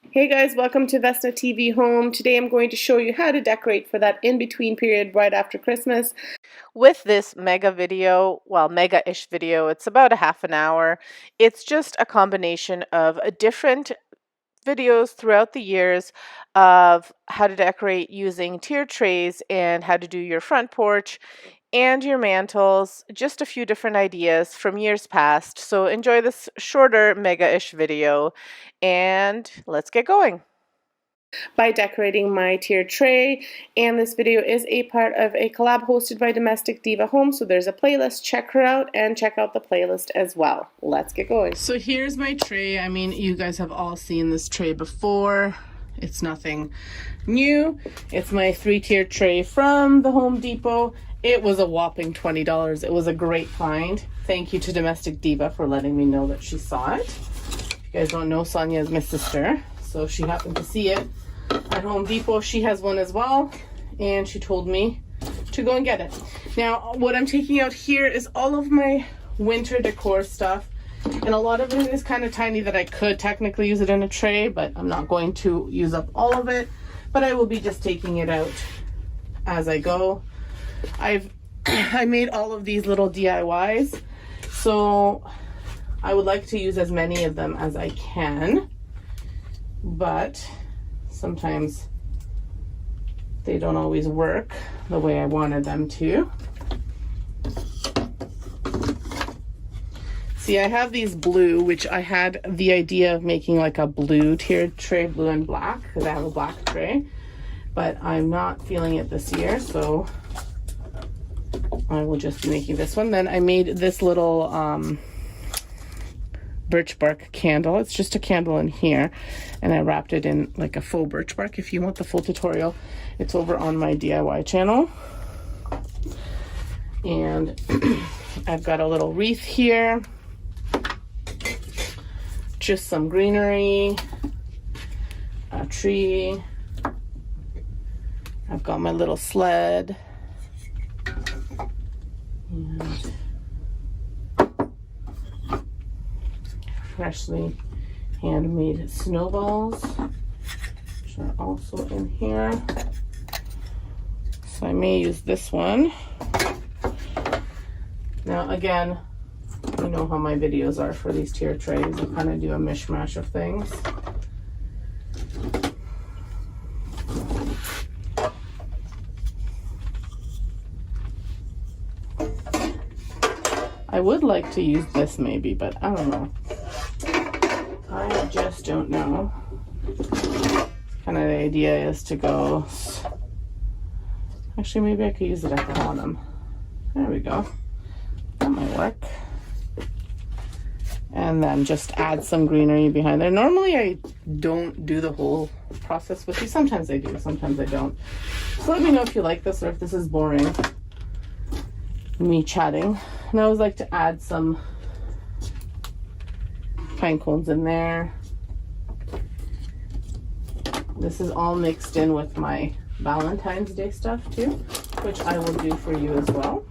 Hey guys, welcome to Vesna TV Home. Today I'm going to show you how to decorate for that in-between period right after Christmas. With this mega video, well, mega-ish video, it's about a half an hour. It's just a combination of different videos throughout the years of how to decorate using tier trays and how to do your front porch and your mantles, just a few different ideas from years past. So enjoy this shorter mega-ish video and let's get going. By decorating my tier tray, and this video is a part of a collab hosted by Domestic Diva Home, so there's a playlist. Check her out and check out the playlist as well. Let's get going. So here's my tray. I mean, you guys have all seen this tray before. It's nothing new. It's my 3-tier tray from the Home Depot. It was a whopping $20. It was a great find. Thank you to Domestic Diva for letting me know that she saw it. If you guys don't know, Sonia is my sister, so she happened to see it at Home Depot. She has one as well, and she told me to go and get it. Now, what I'm taking out here is all of my winter decor stuff, and a lot of it is kind of tiny that I could technically use it in a tray, but I'm not going to use up all of it, but I will be just taking it out as I go. I made all of these little DIYs, so I would like to use as many of them as I can, but sometimes they don't always work the way I wanted them to. See, I have these blue, which I had the idea of making like a blue tiered tray, blue and black, because I have a black tray, but I'm not feeling it this year, so I will just be making this one. Then I made this little birch bark candle. It's just a candle in here, and I wrapped it in like a faux birch bark. If you want the full tutorial, it's over on my DIY channel. And I've got a little wreath here, just some greenery, a tree. I've got my little sled and freshly handmade snowballs, which are also in here. So I may use this one. Now again, you know how my videos are for these tier trays. I kind of do a mishmash of things. I would like to use this maybe, but I don't know. I just don't know. Kind of the idea is to go, actually maybe I could use it at the bottom. There we go. That might work. And then just add some greenery behind there. Normally I don't do the whole process with you. Sometimes I do, sometimes I don't. So let me know if you like this or if this is boring, me chatting. And I always like to add some pine cones in there. This is all mixed in with my Valentine's Day stuff too, which I will do for you as well.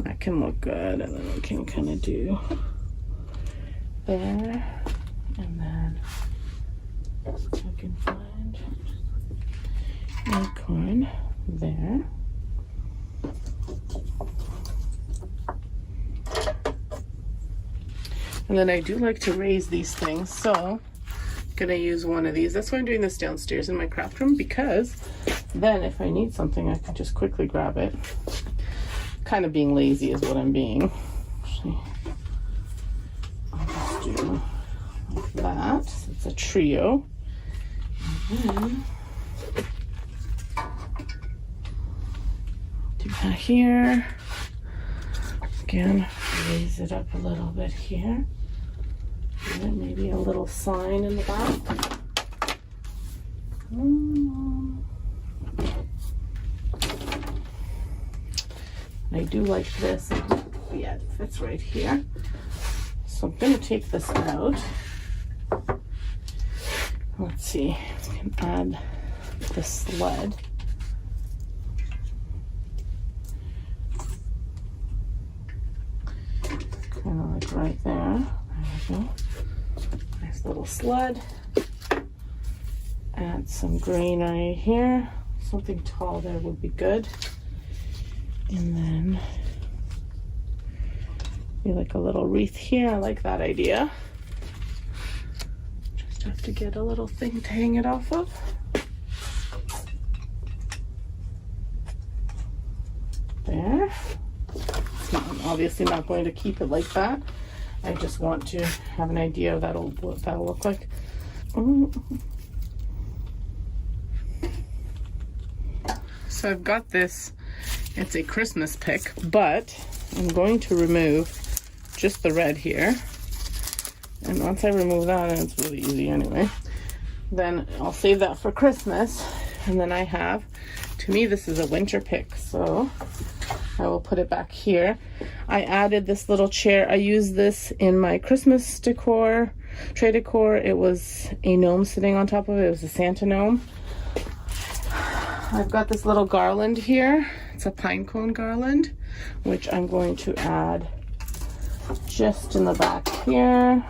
That can look good, and then we can kind of do there, and then I can find acorn there. And then I do like to raise these things, so I'm gonna use one of these. That's why I'm doing this downstairs in my craft room, because then if I need something, I can just quickly grab it. Kind of being lazy is what I'm being. Actually, I'll just do like that. So it's a trio. And then do that here. Again, raise it up a little bit here. And then maybe a little sign in the back. I do like this. Yeah, it fits right here. So I'm going to take this out. Let's see, we can add the sled. kind of like right there. There we go. Nice little sled. Add some greenery here. Something tall there would be good. And then maybe like a little wreath here. I like that idea. Just have to get a little thing to hang it off of. There. I'm obviously not going to keep it like that. I just want to have an idea of what that'll look like. So I've got this, it's a Christmas pick, but I'm going to remove just the red here. And once I remove that, and it's really easy anyway, then I'll save that for Christmas. And then I have, to me, this is a winter pick, so I will put it back here. I added this little chair. I used this in my Christmas decor, tray decor. It was a gnome sitting on top of it. It was a Santa gnome. I've got this little garland here. It's a pine cone garland, which I'm going to add just in the back here.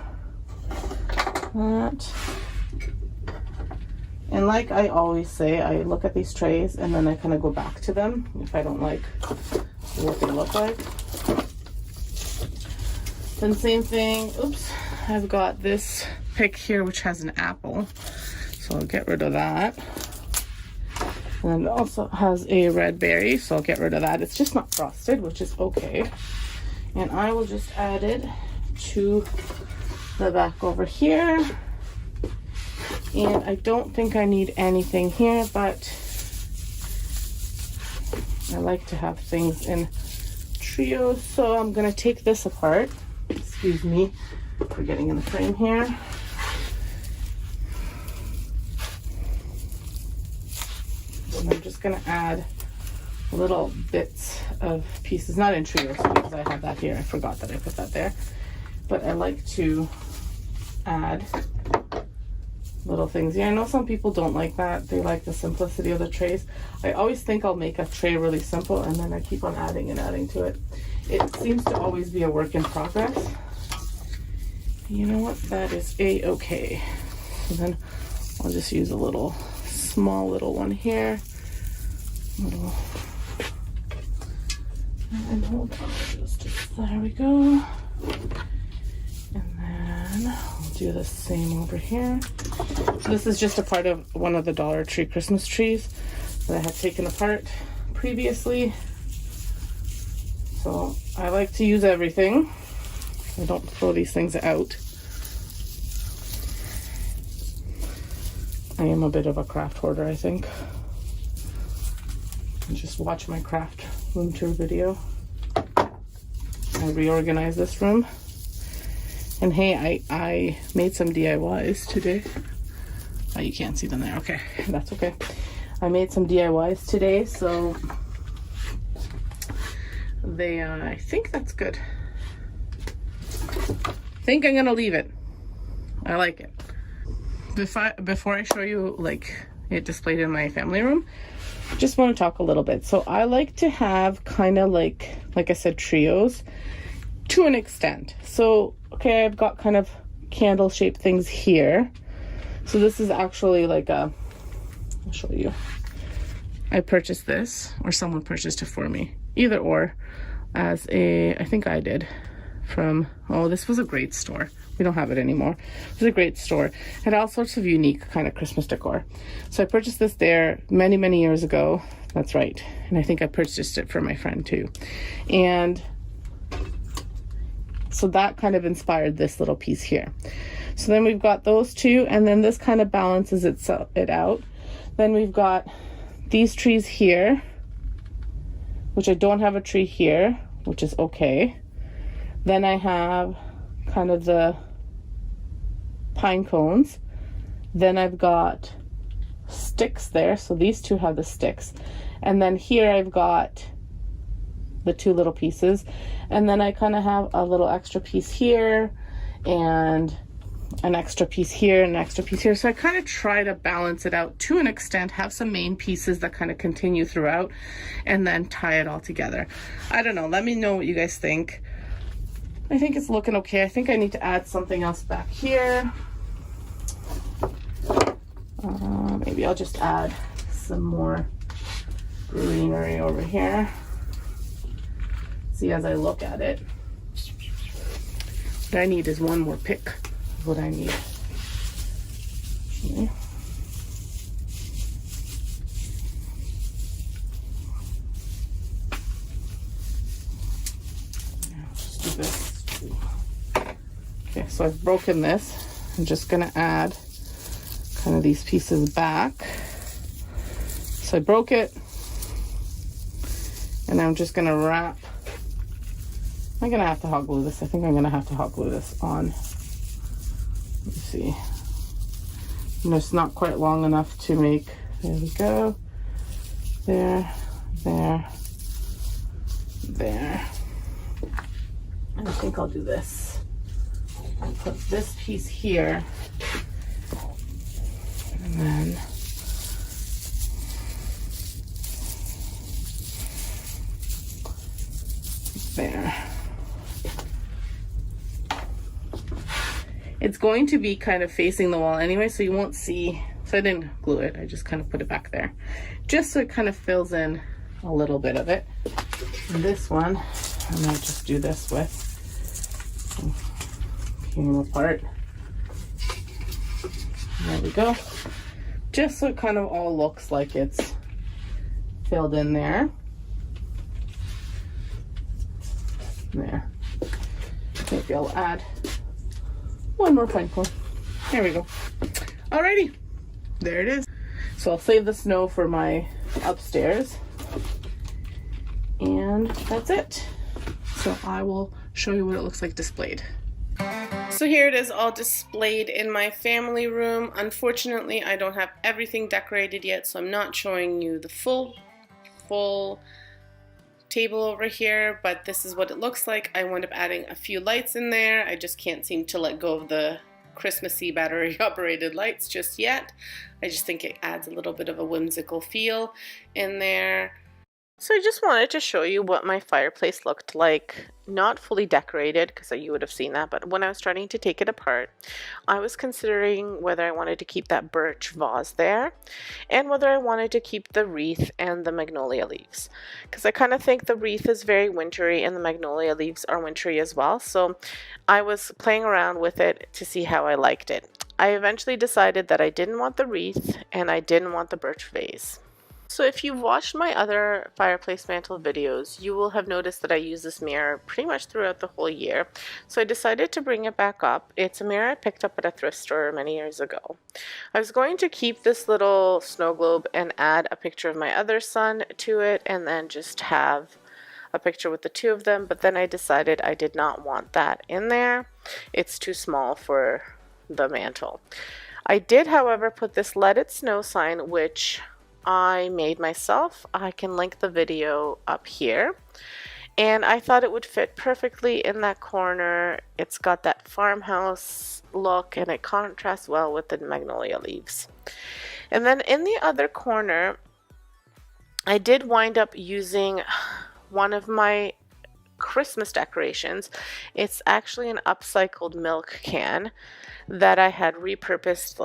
That. And like I always say, I look at these trays and then I kind of go back to them if I don't like what they look like. Then same thing, oops, I've got this pick here which has an apple. So I'll get rid of that. And it also has a red berry, so I'll get rid of that. It's just not frosted, which is okay. And I will just add it to the back over here. And I don't think I need anything here, but I like to have things in trios. So I'm gonna take this apart. Excuse me for getting in the frame here. And I'm just gonna add little bits of pieces, not in trios because I have that here. I forgot that I put that there. But I like to add little things. Yeah, I know some people don't like that. They like the simplicity of the trays. I always think I'll make a tray really simple and then I keep on adding and adding to it. It seems to always be a work in progress. You know what? That is a-okay. And then I'll just use a little small little one here. And hold on, there we go. And then I'll do the same over here. So this is just a part of one of the Dollar Tree Christmas trees that I had taken apart previously. So I like to use everything. I don't throw these things out. I am a bit of a craft hoarder, I think. Just watch my craft room tour video. I reorganized this room. And hey, I made some DIYs today. Oh, you can't see them there. Okay, that's okay. I made some DIYs today, so they, I think that's good. I think I'm gonna leave it. I like it. Before I show you like it displayed in my family room, just want to talk a little bit. So I like to have kind of like I said, trios to an extent. So okay, I've got kind of candle shaped things here. So this is actually like a, I'll show you. I purchased this, or someone purchased it for me, either or, as a, I think I did, from, oh, this was a great store. We don't have it anymore. It was a great store. It had all sorts of unique kind of Christmas decor. So I purchased this there many, many years ago. That's right. And I think I purchased it for my friend too. And so that kind of inspired this little piece here. So then we've got those two, and then this kind of balances it out. Then we've got these trees here, which I don't have a tree here, which is okay. Then I have kind of the pine cones. Then I've got sticks there, so these two have the sticks. And then here I've got the two little pieces. And then I kind of have a little extra piece here, and an extra piece here, and an extra piece here. So I kind of try to balance it out to an extent, have some main pieces that kind of continue throughout, and then tie it all together. I don't know. Let me know what you guys think. I think it's looking okay. I think I need to add something else back here. Maybe I'll just add some more greenery over here. See, as I look at it, what I need is one more pick. What I need. Okay. Just do this. Okay, so I've broken this. I'm just gonna add kind of these pieces back. So I broke it, and I'm just gonna wrap. I'm gonna have to hot glue this. I think I'm gonna have to hot glue this on. Let's see. And it's not quite long enough to make. There we go. There, there, there. I think I'll do this. I'll put this piece here, and then there. It's going to be kind of facing the wall anyway, so you won't see. So I didn't glue it, I just kind of put it back there, just so it kind of fills in a little bit of it. And this one, I might just do this with, peel them apart. There we go. Just so it kind of all looks like it's filled in there. There. Maybe I'll add one more pine cone. There we go. Alrighty, there it is. So I'll save the snow for my upstairs, and that's it. So I will show you what it looks like displayed. So here it is all displayed in my family room. Unfortunately, I don't have everything decorated yet, so I'm not showing you the full table over here, but this is what it looks like. I wound up adding a few lights in there. I just can't seem to let go of the Christmassy battery operated lights just yet. I just think it adds a little bit of a whimsical feel in there. So I just wanted to show you what my fireplace looked like, not fully decorated because you would have seen that, but when I was starting to take it apart, I was considering whether I wanted to keep that birch vase there and whether I wanted to keep the wreath and the magnolia leaves, because I kind of think the wreath is very wintry and the magnolia leaves are wintry as well. So I was playing around with it to see how I liked it. I eventually decided that I didn't want the wreath and I didn't want the birch vase. So if you've watched my other fireplace mantle videos, you will have noticed that I use this mirror pretty much throughout the whole year. So I decided to bring it back up. It's a mirror I picked up at a thrift store many years ago. I was going to keep this little snow globe and add a picture of my other son to it and then just have a picture with the two of them, but then I decided I did not want that in there. It's too small for the mantle. I did, however, put this Let It Snow sign, which I made myself. I can link the video up here, and I thought it would fit perfectly in that corner. It's got that farmhouse look and it contrasts well with the magnolia leaves. And then in the other corner, I did wind up using one of my Christmas decorations. It's actually an upcycled milk can that I had repurposed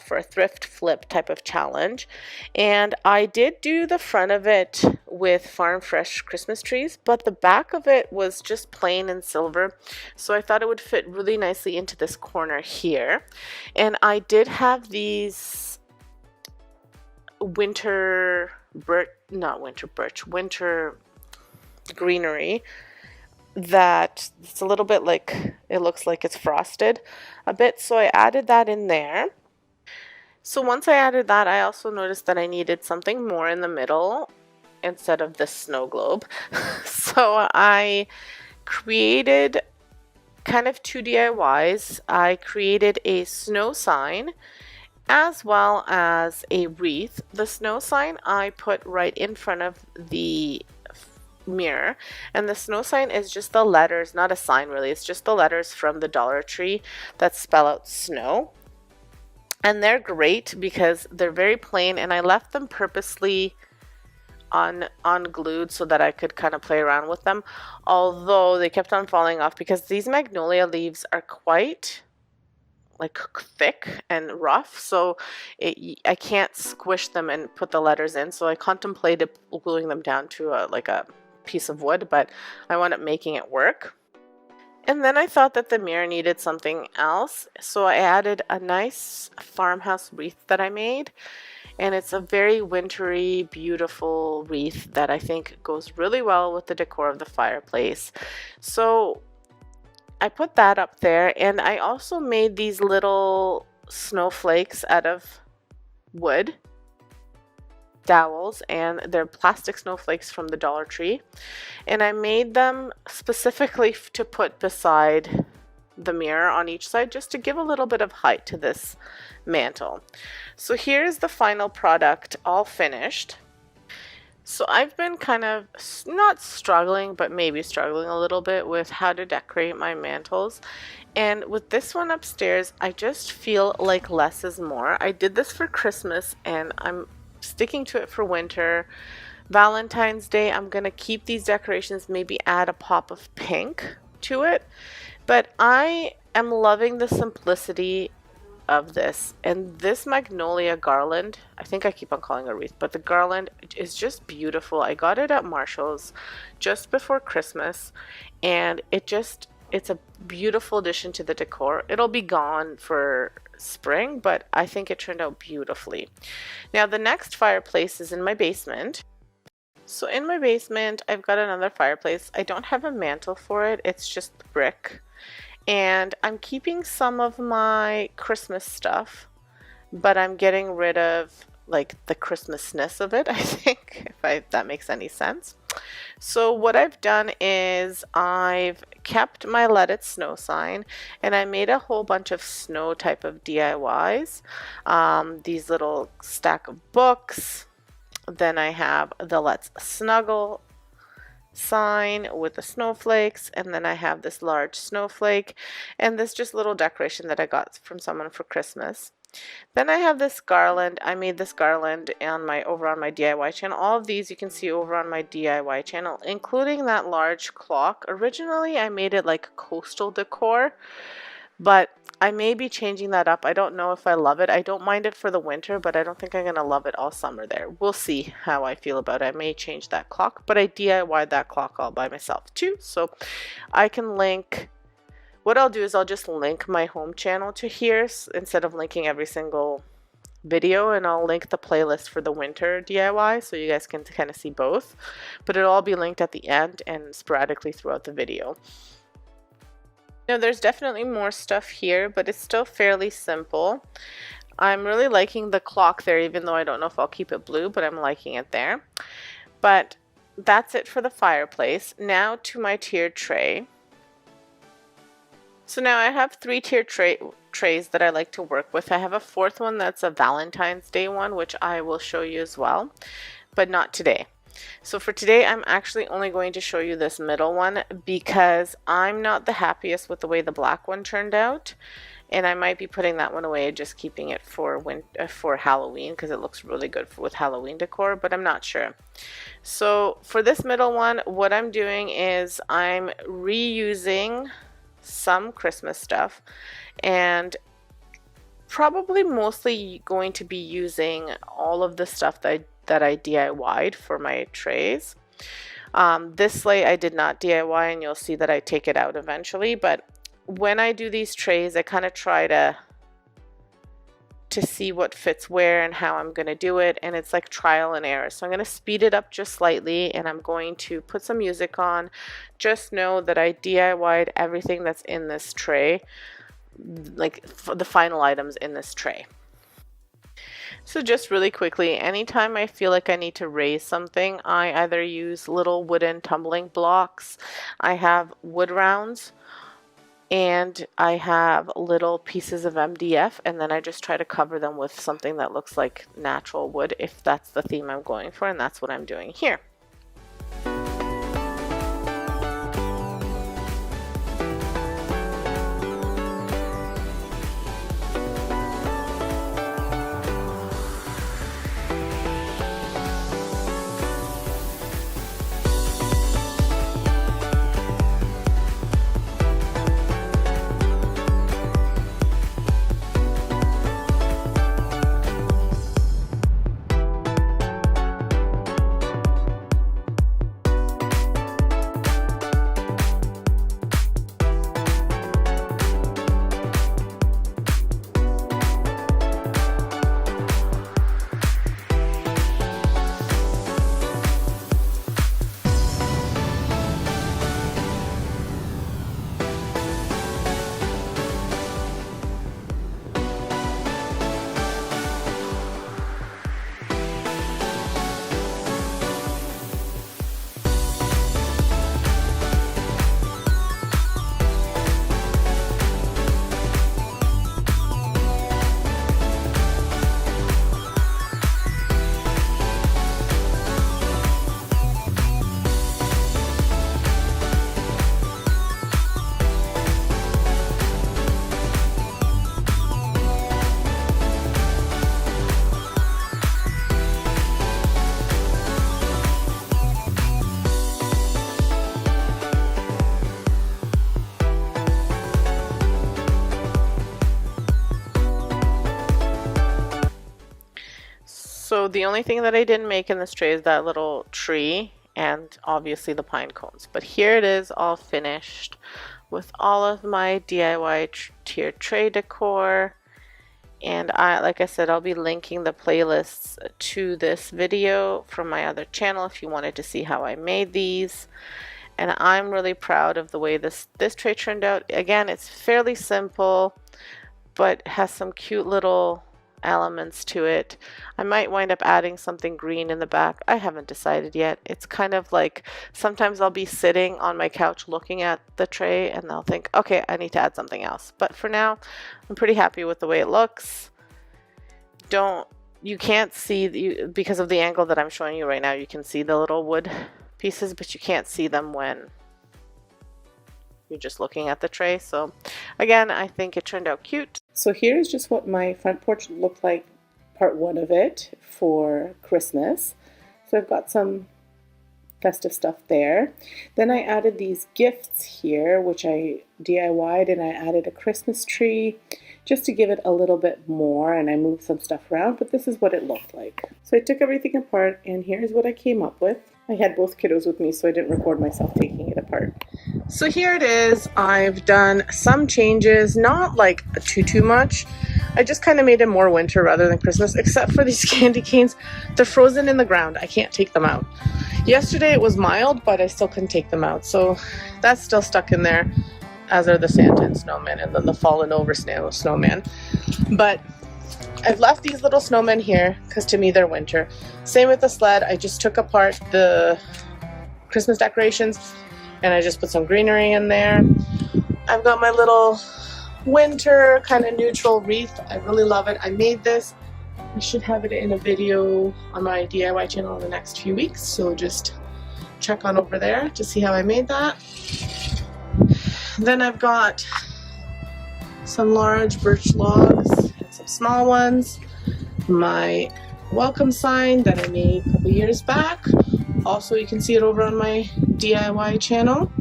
for a thrift flip type of challenge, and I did do the front of it with farm fresh Christmas trees, but the back of it was just plain and silver, so I thought it would fit really nicely into this corner here. And I did have these winter greenery that it's a little bit like, it looks like it's frosted a bit, so I added that in there. So once I added that, I also noticed that I needed something more in the middle instead of this snow globe. So I created kind of two DIYs. I created a snow sign as well as a wreath. The snow sign I put right in front of the mirror, and the snow sign is just the letters, not a sign really, it's just the letters from the Dollar Tree that spell out snow, and they're great because they're very plain, and I left them purposely unglued so that I could kind of play around with them, although they kept on falling off because these magnolia leaves are quite like thick and rough, so I can't squish them and put the letters in. So I contemplated gluing them down to a piece of wood, but I wound up making it work. And then I thought that the mirror needed something else, so I added a nice farmhouse wreath that I made. And it's a very wintry, beautiful wreath that I think goes really well with the decor of the fireplace. So I put that up there, and I also made these little snowflakes out of wood dowels, and they're plastic snowflakes from the Dollar Tree. And I made them specifically to put beside the mirror on each side, just to give a little bit of height to this mantle. So here's the final product all finished. So I've been kind of not struggling, but maybe struggling a little bit with how to decorate my mantles. And with this one upstairs, I just feel like less is more. I did this for Christmas and I'm sticking to it for winter. Valentine's Day, I'm gonna keep these decorations, maybe add a pop of pink to it. But I am loving the simplicity of this, and this magnolia garland, I think I keep on calling it a wreath, but the garland is just beautiful. I got it at Marshall's just before Christmas, and it's a beautiful addition to the decor. It'll be gone for spring, but I think it turned out beautifully. Now the next fireplace is in my basement. So in my basement, I've got another fireplace. I don't have a mantle for it, it's just brick. And I'm keeping some of my Christmas stuff, but I'm getting rid of like the Christmasness of it, I think, if that makes any sense. So what I've done is I've kept my Let It Snow sign, and I made a whole bunch of snow type of DIYs. These little stack of books. Then I have the Let's Snuggle sign with the snowflakes, and then I have this large snowflake and this just little decoration that I got from someone for Christmas. Then I have this garland. I made this garland over on my DIY channel. All of these you can see over on my DIY channel, including that large clock. Originally I made it like coastal decor, but I may be changing that up. I don't know if I love it. I don't mind it for the winter, but I don't think I'm going to love it all summer there. We'll see how I feel about it. I may change that clock, but I DIY'd that clock all by myself too. So I can link, what I'll do is I'll just link my home channel to here instead of linking every single video, and I'll link the playlist for the winter DIY so you guys can kind of see both. But it'll all be linked at the end and sporadically throughout the video. Now there's definitely more stuff here, but it's still fairly simple. I'm really liking the clock there, even though I don't know if I'll keep it blue, but I'm liking it there. But that's it for the fireplace. Now to my tiered tray. So now I have 3 tiered trays that I like to work with. I have a 4th one that's a Valentine's Day one, which I will show you as well, but not today. So for today, I'm actually only going to show you this middle one because I'm not the happiest with the way the black one turned out. And I might be putting that one away, just keeping it for Halloween because it looks really good with Halloween decor, but I'm not sure. So for this middle one, what I'm doing is I'm reusing some Christmas stuff and probably mostly going to be using all of the stuff that I DIY'd for my trays. This sleigh I did not DIY, and you'll see that I take it out eventually, but when I do these trays I kind of try to see what fits where and how I'm going to do it, and it's like trial and error. So I'm going to speed it up just slightly, and I'm going to put some music on. Just know that I DIY'd everything that's in this tray, like the final items in this tray. So just really quickly, anytime I feel like I need to raise something, I either use little wooden tumbling blocks, I have wood rounds, and I have little pieces of MDF, and then I just try to cover them with something that looks like natural wood if that's the theme I'm going for, and that's what I'm doing here. So the only thing that I didn't make in this tray is that little tree and obviously the pine cones. But here it is all finished with all of my DIY tier tray decor. And like I said, I'll be linking the playlists to this video from my other channel if you wanted to see how I made these. And I'm really proud of the way this tray turned out. Again, it's fairly simple, but has some cute little elements to it. I might wind up adding something green in the back. I haven't decided yet. It's kind of like sometimes I'll be sitting on my couch looking at the tray and I'll think, okay, I need to add something else. But for now, I'm pretty happy with the way it looks. You can't see, because of the angle that I'm showing you right now, you can see the little wood pieces, but you can't see them when you're just looking at the tray. So again, I think it turned out cute. So here's just what my front porch looked like, part one of it for Christmas. So I've got some festive stuff there. Then I added these gifts here, which I DIY'd, and I added a Christmas tree just to give it a little bit more, and I moved some stuff around, but this is what it looked like. So I took everything apart, and here's what I came up with. I had both kiddos with me, so I didn't record myself taking it apart. So here it is. I've done some changes, not like too much. I just kind of made it more winter rather than Christmas, except for these candy canes. They're frozen in the ground. I can't take them out. Yesterday it was mild, but I still couldn't take them out. So that's still stuck in there, as are the Santa and snowman, and then the fallen over snowman. But I've left these little snowmen here because to me they're winter. Same with the sled. I just took apart the Christmas decorations and I just put some greenery in there. I've got my little winter kind of neutral wreath. I really love it. I made this. I should have it in a video on my DIY channel in the next few weeks, so just check on over there to see how I made that. Then I've got some large birch logs and some small ones. My welcome sign that I made a couple years back. Also, you can see it over on my DIY channel.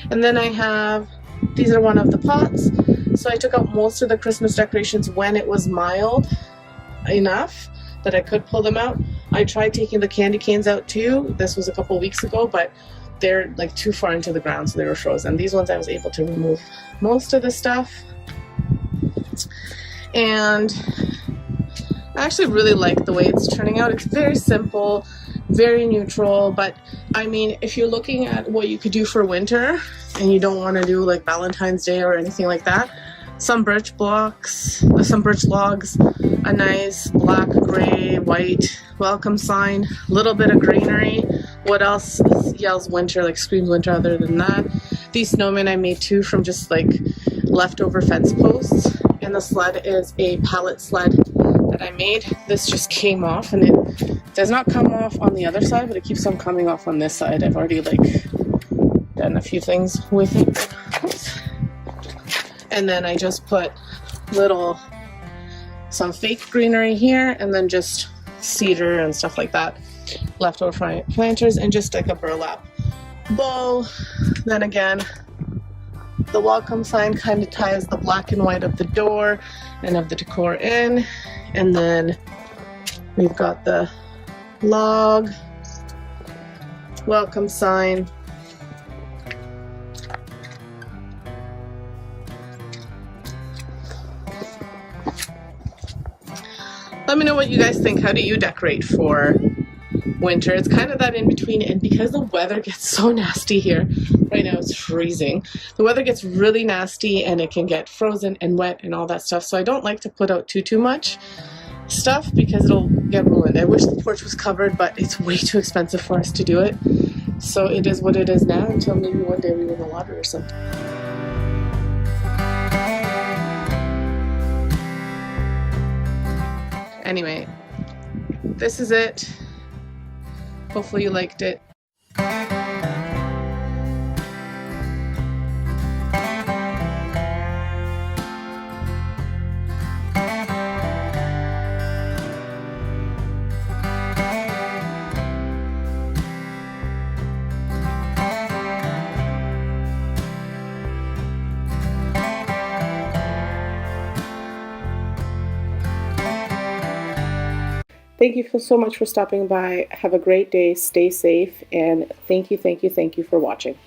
And then I have, these are one of the pots. So I took out most of the Christmas decorations when it was mild enough that I could pull them out. I tried taking the candy canes out too. This was a couple weeks ago, but they're like too far into the ground, so they were frozen. These ones I was able to remove most of the stuff. And I actually really like the way it's turning out. It's very simple, very neutral, but I mean, if you're looking at what you could do for winter and you don't want to do like Valentine's Day or anything like that, some birch logs, a nice black, gray, white welcome sign, a little bit of greenery. What else yells winter, like screams winter other than that? These snowmen I made too from just like leftover fence posts. And the sled is a pallet sled that I made. This just came off, and it does not come off on the other side, but it keeps on coming off on this side. I've already like done a few things with it. Oops. And then I just put some fake greenery here, and then just cedar and stuff like that, leftover planters, and just like a burlap bowl. Then again, the welcome sign kind of ties the black and white of the door and of the decor in. And then we've got the log, welcome sign, let me know what you guys think. How do you decorate for winter? It's kind of that in between, and because the weather gets so nasty here right now, it's freezing. The weather gets really nasty and it can get frozen and wet and all that stuff, so I don't like to put out too much stuff because it'll get ruined. I wish the porch was covered, but it's way too expensive for us to do it, so it is what it is now until maybe one day we win the lottery or something. Anyway, this is it. Hopefully you liked it. Thank you so much for stopping by. Have a great day. Stay safe. And thank you for watching.